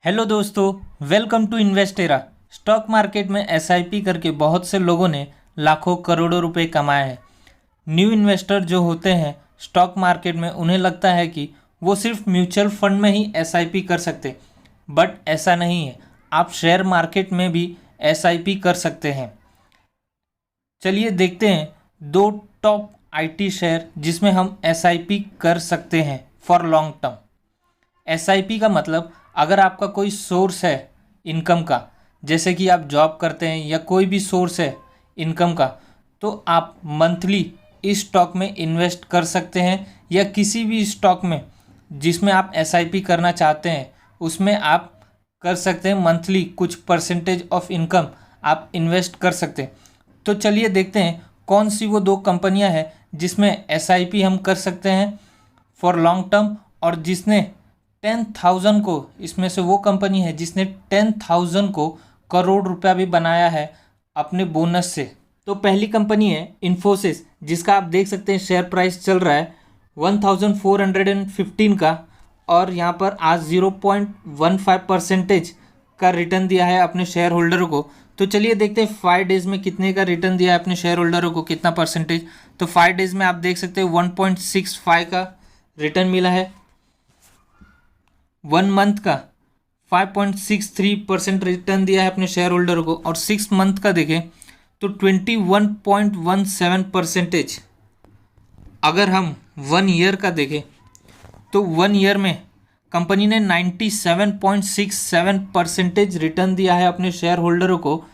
Hello दोस्तों, welcome to इन्वेस्टेरा। Stock market में SIP करके बहुत से लोगों ने लाखों करोड़ों रुपए कमाए हैं। न्यू इन्वेस्टर जो होते हैं स्टॉक मार्केट में, उन्हें लगता है कि वो सिर्फ म्यूचुअल फंड में ही एसआईपी कर सकते, बट ऐसा नहीं है। आप शेयर मार्केट में भी एसआईपी कर सकते हैं। चलिए देखते हैं दो टॉप आईटी शेयर जिसमें हम एसआईपी कर सकते हैं फॉर लॉन्ग टर्म। एसआईपी का मतलब, अगर आपका कोई सोर्स है इनकम का, जैसे कि आप जॉब करते हैं या कोई भी सोर्स है इनकम का, तो आप मंथली इस स्टॉक में इन्वेस्ट कर सकते हैं, या किसी भी स्टॉक में जिसमें आप एसआईपी करना चाहते हैं उसमें आप कर सकते हैं। मंथली कुछ परसेंटेज ऑफ इनकम आप इन्वेस्ट कर सकते हैं। तो चलिए देखते हैं कौन सी वो दो कंपनियां हैं जिसमें एसआईपी हम कर सकते हैं फॉर लॉन्ग टर्म, और जिसने 10,000 को, इसमें से वो कंपनी है जिसने 10,000 को करोड़ रुपया भी बनाया है अपने बोनस से। तो पहली कंपनी है इन्फोसिस, जिसका आप देख सकते हैं शेयर प्राइस चल रहा है 1415 का, और यहाँ पर आज 0.15% का रिटर्न दिया है अपने शेयर होल्डरों को। तो चलिए देखते हैं 5 डेज़ में कितने का रिटर्न दिया है अपने शेयर होल्डरों को, कितना परसेंटेज। तो 5 डेज़ में आप देख सकते हैं 1.65 का रिटर्न मिला है। 1 मंथ का 5.63% रिटर्न दिया है अपने शेयर होल्डर को, और 6 मंथ का देखें तो 21.17%। अगर हम 1 ईयर का देखें तो 1 ईयर में कंपनी ने 97.67% रिटर्न दिया है अपने शेयर होल्डरों को,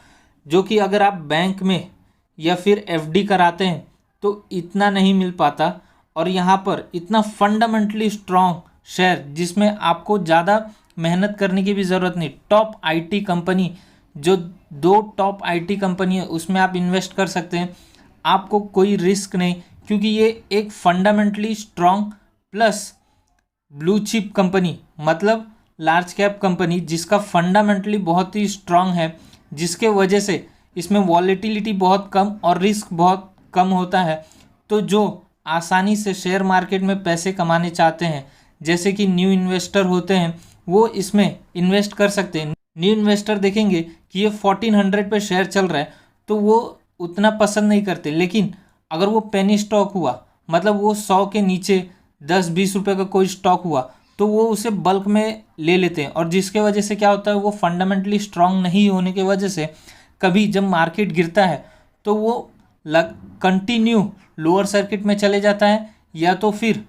जो कि अगर आप बैंक में या फिर एफडी कराते हैं तो इतना नहीं मिल पाता। और यहाँ पर इतना फंडामेंटली स्ट्रॉन्ग शेयर जिसमें आपको ज़्यादा मेहनत करने की भी ज़रूरत नहीं, टॉप आईटी कंपनी, जो दो टॉप आईटी कंपनी है उसमें आप इन्वेस्ट कर सकते हैं। आपको कोई रिस्क नहीं, क्योंकि ये एक fundamentally strong plus blue chip company, मतलब लार्ज कैप कंपनी जिसका फंडामेंटली बहुत ही स्ट्रॉन्ग है, जिसके वजह से इसमें वॉलेटिलिटी बहुत कम और रिस्क बहुत कम होता है। तो जो आसानी से शेयर मार्केट में पैसे कमाने चाहते हैं, जैसे कि न्यू इन्वेस्टर होते हैं, वो इसमें इन्वेस्ट कर सकते हैं। न्यू इन्वेस्टर देखेंगे कि ये 1400 पे शेयर चल रहा है तो वो उतना पसंद नहीं करते, लेकिन अगर वो पेनी स्टॉक हुआ, मतलब वो 100 के नीचे 10-20 रुपये का कोई स्टॉक हुआ, तो वो उसे बल्क में ले लेते हैं। और जिसके वजह से क्या होता है, वो फंडामेंटली स्ट्रांग नहीं होने की वजह से कभी जब मार्केट गिरता है तो वो कंटिन्यू लोअर सर्किट में चले जाता है, या तो फिर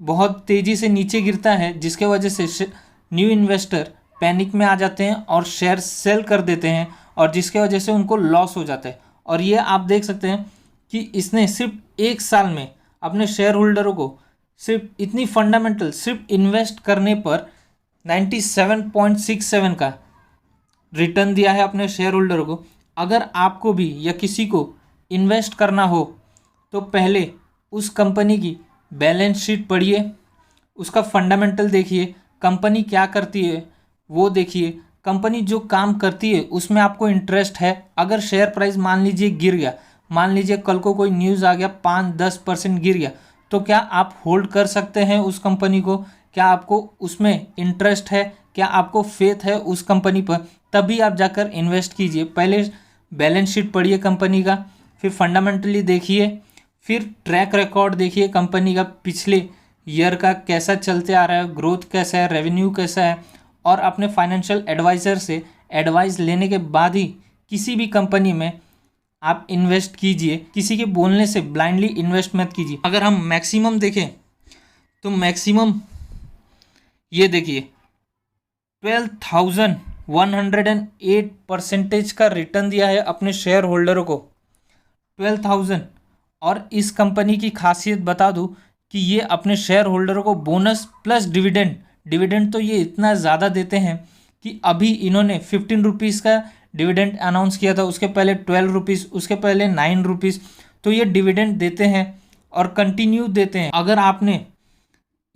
बहुत तेज़ी से नीचे गिरता है, जिसके वजह से न्यू इन्वेस्टर पैनिक में आ जाते हैं और शेयर सेल कर देते हैं, और जिसके वजह से उनको लॉस हो जाता है। और ये आप देख सकते हैं कि इसने सिर्फ 1 साल में अपने शेयर होल्डरों को सिर्फ इतनी फंडामेंटल, सिर्फ इन्वेस्ट करने पर 97.67 का रिटर्न दिया है अपने शेयर होल्डरों को। अगर आपको भी या किसी को इन्वेस्ट करना हो तो पहले उस कंपनी की बैलेंस शीट पढ़िए, उसका फंडामेंटल देखिए, कंपनी क्या करती है वो देखिए, कंपनी जो काम करती है उसमें आपको इंटरेस्ट है। अगर शेयर प्राइस मान लीजिए गिर गया, मान लीजिए कल को कोई न्यूज़ आ गया 5-10% गिर गया, तो क्या आप होल्ड कर सकते हैं उस कंपनी को? क्या आपको उसमें इंटरेस्ट है? क्या आपको फेथ है उस कंपनी पर? तभी आप जाकर इन्वेस्ट कीजिए। पहले बैलेंस शीट पढ़िए कंपनी का, फिर फंडामेंटली देखिए, फिर ट्रैक रिकॉर्ड देखिए कंपनी का, पिछले ईयर का कैसा चलते आ रहा है, ग्रोथ कैसा है, रेवेन्यू कैसा है, और अपने फाइनेंशियल एडवाइज़र से एडवाइस लेने के बाद ही किसी भी कंपनी में आप इन्वेस्ट कीजिए। किसी के बोलने से ब्लाइंडली इन्वेस्ट मत कीजिए। अगर हम मैक्सिमम देखें तो मैक्सिमम ये देखिए 12,108% का रिटर्न दिया है अपने शेयर होल्डरों को, 12,000। और इस कंपनी की खासियत बता दूं कि ये अपने शेयर होल्डरों को बोनस प्लस डिविडेंड तो ये इतना ज़्यादा देते हैं कि अभी इन्होंने 15 रुपीज़ का डिविडेंड अनाउंस किया था, उसके पहले 12 रुपीज़, उसके पहले 9 रुपीज़। तो ये डिविडेंड देते हैं और कंटिन्यू देते हैं। अगर आपने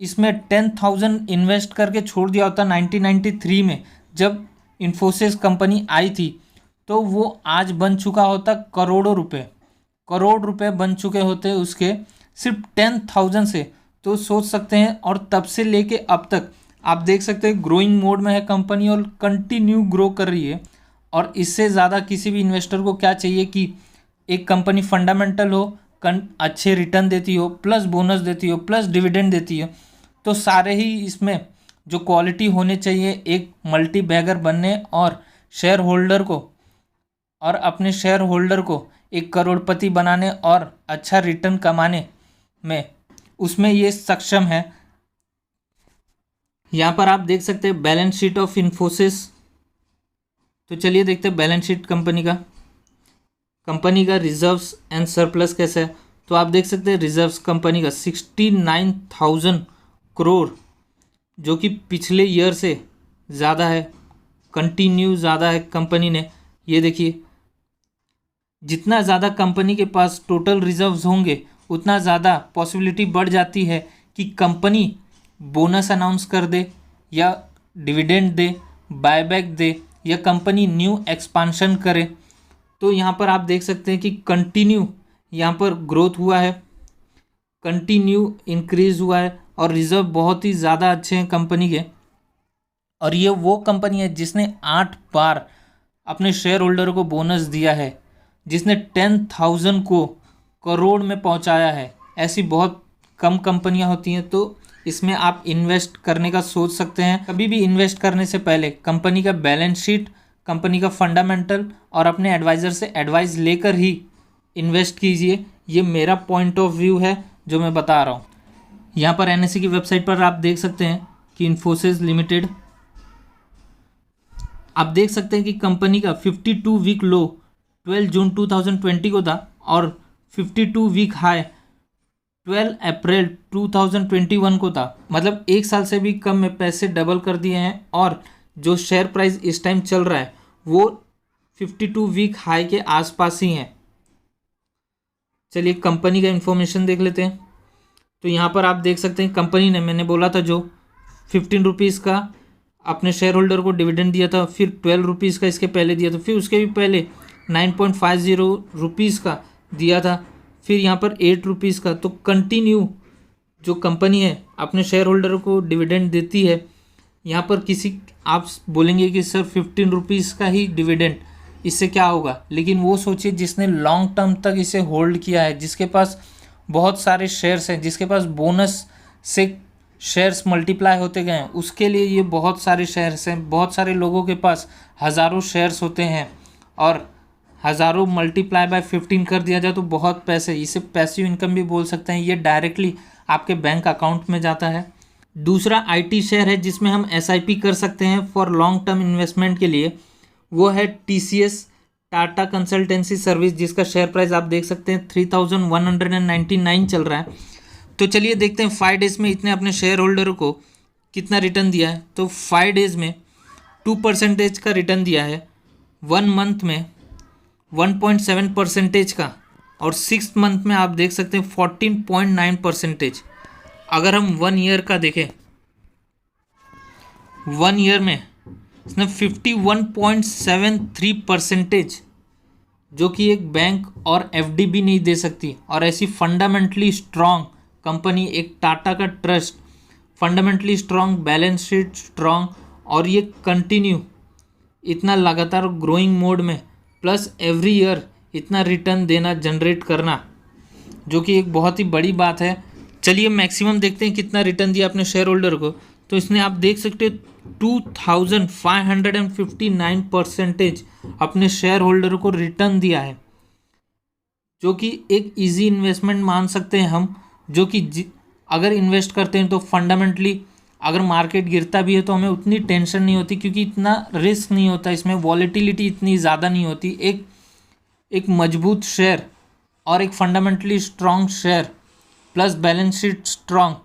इसमें 10,000 इन्वेस्ट करके छोड़ दिया होता 1993 में, जब इन्फोसिस कंपनी आई थी, तो वो आज बन चुका होता करोड़ रुपए बन चुके होते उसके, सिर्फ 10,000 से। तो सोच सकते हैं, और तब से लेके अब तक आप देख सकते हैं ग्रोइंग मोड में है कंपनी और कंटिन्यू ग्रो कर रही है। और इससे ज़्यादा किसी भी इन्वेस्टर को क्या चाहिए कि एक कंपनी फंडामेंटल हो, अच्छे रिटर्न देती हो, प्लस बोनस देती हो, प्लस डिविडेंड देती हो। तो सारे ही इसमें जो क्वालिटी होने चाहिए एक मल्टी बैगर बनने और शेयर होल्डर को और अपने शेयर होल्डर को एक करोड़पति बनाने और अच्छा रिटर्न कमाने में, उसमें ये सक्षम है। यहाँ पर आप देख सकते हैं बैलेंस शीट ऑफ इन्फोसिस। तो चलिए देखते हैं बैलेंस शीट कंपनी का रिजर्व्स एंड सरप्लस कैसा है। तो आप देख सकते हैं रिजर्व्स कंपनी का 69,000 करोड़, जो कि पिछले ईयर से ज़्यादा है, कंटिन्यू ज़्यादा है कंपनी ने। ये देखिए, जितना ज़्यादा कंपनी के पास टोटल रिजर्व्स होंगे उतना ज़्यादा पॉसिबिलिटी बढ़ जाती है कि कंपनी बोनस अनाउंस कर दे या डिविडेंड दे, बायबैक दे या कंपनी न्यू एक्सपांशन करे। तो यहाँ पर आप देख सकते हैं कि कंटिन्यू यहाँ पर ग्रोथ हुआ है, कंटिन्यू इंक्रीज हुआ है और रिजर्व बहुत ही ज़्यादा अच्छे हैं कंपनी के। और ये वो कंपनी है जिसने 8 बार अपने शेयर होल्डर को बोनस दिया है, जिसने 10,000 को करोड़ में पहुंचाया है। ऐसी बहुत कम कंपनियां होती हैं, तो इसमें आप इन्वेस्ट करने का सोच सकते हैं। कभी भी इन्वेस्ट करने से पहले कंपनी का बैलेंस शीट, कंपनी का फंडामेंटल और अपने एडवाइज़र से एडवाइस लेकर ही इन्वेस्ट कीजिए। ये मेरा पॉइंट ऑफ व्यू है जो मैं बता रहा हूँ। यहाँ पर एनएसई की वेबसाइट पर आप देख सकते हैं कि इन्फोसिस लिमिटेड, आप देख सकते हैं कि कंपनी का 52 वीक लो 12 जून 2020 को था और 52 वीक हाई 12 अप्रैल 2021 को था। मतलब एक साल से भी कम में पैसे डबल कर दिए हैं। और जो शेयर प्राइस इस टाइम चल रहा है वो 52 वीक हाई के आसपास ही हैं। चलिए कंपनी का इन्फॉर्मेशन देख लेते हैं। तो यहाँ पर आप देख सकते हैं कंपनी ने, मैंने बोला था जो 15 रुपीज़ का अपने शेयर होल्डर को डिविडेंड दिया था, फिर 12 रुपीज़ का इसके पहले दिया था, फिर उसके भी पहले 9.50 रुपीज़ का दिया था, फिर यहाँ पर 8 रुपीज़ का। तो कंटिन्यू जो कंपनी है अपने शेयर होल्डर को डिविडेंड देती है। यहाँ पर किसी आप बोलेंगे कि सर 15 रुपीज़ का ही डिविडेंड, इससे क्या होगा, लेकिन वो सोचिए जिसने लॉन्ग टर्म तक इसे होल्ड किया है, जिसके पास बहुत सारे शेयर्स हैं, जिसके पास बोनस से शेयर्स मल्टीप्लाई होते गए हैं, उसके लिए ये बहुत सारे शेयर्स हैं। बहुत सारे लोगों के पास हज़ारों शेयर्स होते हैं और हज़ारों मल्टीप्लाई बाय 15 कर दिया जाए तो बहुत पैसे, इसे पैसिव इनकम भी बोल सकते हैं। ये डायरेक्टली आपके बैंक अकाउंट में जाता है। दूसरा आईटी शेयर है जिसमें हम एसआईपी कर सकते हैं फॉर लॉन्ग टर्म इन्वेस्टमेंट के लिए, वो है टीसीएस, टाटा कंसल्टेंसी सर्विस, जिसका शेयर प्राइस आप देख सकते हैं 3199 चल रहा है। तो चलिए देखते हैं 5 डेज़ में इतने अपने शेयर होल्डर को कितना रिटर्न दिया है। तो 5 डेज़ में 2% का रिटर्न दिया है, 1 मंथ में 1.7% का, और 6 मंथ में आप देख सकते हैं 14.9%। अगर हम 1 ईयर का देखें, 1 ईयर में इसने 51.73%, जो कि एक बैंक और एफडी भी नहीं दे सकती। और ऐसी फंडामेंटली स्ट्रॉन्ग कंपनी, एक टाटा का trust, fundamentally strong, balance sheet strong, और ये कंटिन्यू इतना लगातार ग्रोइंग मोड में प्लस एवरी ईयर इतना रिटर्न देना, जनरेट करना, जो कि एक बहुत ही बड़ी बात है। चलिए मैक्सिमम देखते हैं कितना रिटर्न दिया अपने शेयर होल्डर को। तो इसने आप देख सकते हैं 2559% अपने शेयर होल्डर को रिटर्न दिया है, जो कि एक इजी इन्वेस्टमेंट मान सकते हैं हम। जो कि अगर इन्वेस्ट करते हैं तो फंडामेंटली अगर मार्केट गिरता भी है तो हमें उतनी टेंशन नहीं होती, क्योंकि इतना रिस्क नहीं होता इसमें, वॉलेटिलिटी इतनी ज़्यादा नहीं होती। एक मजबूत शेयर और एक fundamentally strong share plus balance sheet strong,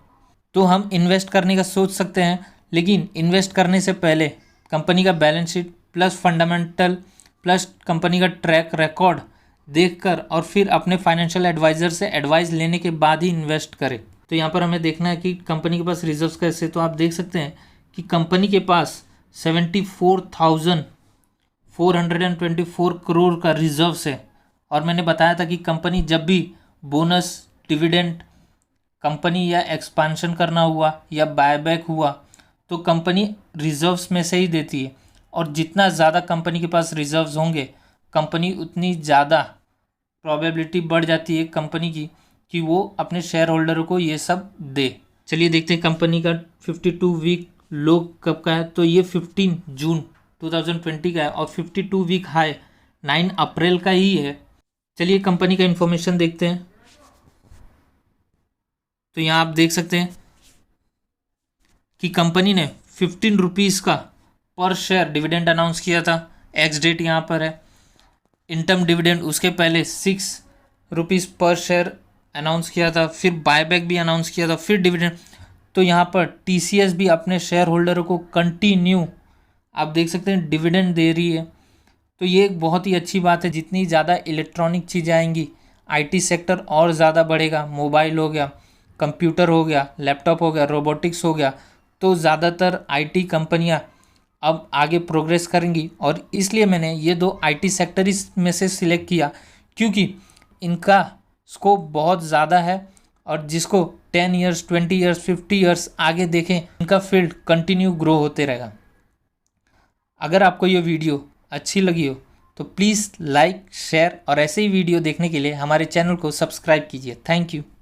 तो हम इन्वेस्ट करने का सोच सकते हैं। लेकिन इन्वेस्ट करने से पहले कंपनी का balance sheet plus fundamental plus company का ट्रैक रिकॉर्ड देखकर और फिर अपने फाइनेंशियल एडवाइज़र से एडवाइस लेने के बाद ही इन्वेस्ट करें। तो यहाँ पर हमें देखना है कि कंपनी के पास रिजर्व्स कैसे। तो आप देख सकते हैं कि कंपनी के पास 74,424 करोड़ का रिजर्व्स है। और मैंने बताया था कि कंपनी जब भी बोनस, डिविडेंड, कंपनी या एक्सपांशन करना हुआ या बायबैक हुआ तो कंपनी रिजर्व्स में से ही देती है, और जितना ज़्यादा कंपनी के पास रिजर्व्स होंगे कंपनी उतनी ज़्यादा प्रोबेबिलिटी बढ़ जाती है कंपनी की कि वो अपने शेयर होल्डरों को ये सब दे। चलिए देखते हैं कंपनी का 52 वीक लो कब का है। तो ये 15 जून 2020 का है और 52 वीक हाई 9 अप्रैल का ही है। चलिए कंपनी का इन्फॉर्मेशन देखते हैं। तो यहाँ आप देख सकते हैं कि कंपनी ने 15 रुपीज़ का पर शेयर डिविडेंड अनाउंस किया था। एक्स डेट यहाँ पर है। इंटर्म डिविडेंड उसके पहले 6 रुपीज़ पर शेयर अनाउंस किया था, फिर बायबैक भी अनाउंस किया था, फिर डिविडेंड। तो यहाँ पर टीसीएस भी अपने शेयर होल्डरों को कंटिन्यू आप देख सकते हैं डिविडेंड दे रही है। तो ये एक बहुत ही अच्छी बात है। जितनी ज़्यादा इलेक्ट्रॉनिक चीज़ें आएंगी आईटी सेक्टर और ज़्यादा बढ़ेगा। मोबाइल हो गया, कंप्यूटर हो गया, लैपटॉप हो गया, रोबोटिक्स हो गया, तो ज़्यादातर आईटी कंपनियां अब आगे प्रोग्रेस करेंगी। और इसलिए मैंने ये दो आईटी सेक्टर में से सिलेक्ट किया क्योंकि इनका स्कोप बहुत ज़्यादा है, और जिसको 10 ईयर्स 20 ईयर्स 50 ईयर्स आगे देखें इनका फील्ड कंटिन्यू ग्रो होते रहेगा। अगर आपको ये वीडियो अच्छी लगी हो तो प्लीज़ लाइक शेयर और ऐसे ही वीडियो देखने के लिए हमारे चैनल को सब्सक्राइब कीजिए। Thank you.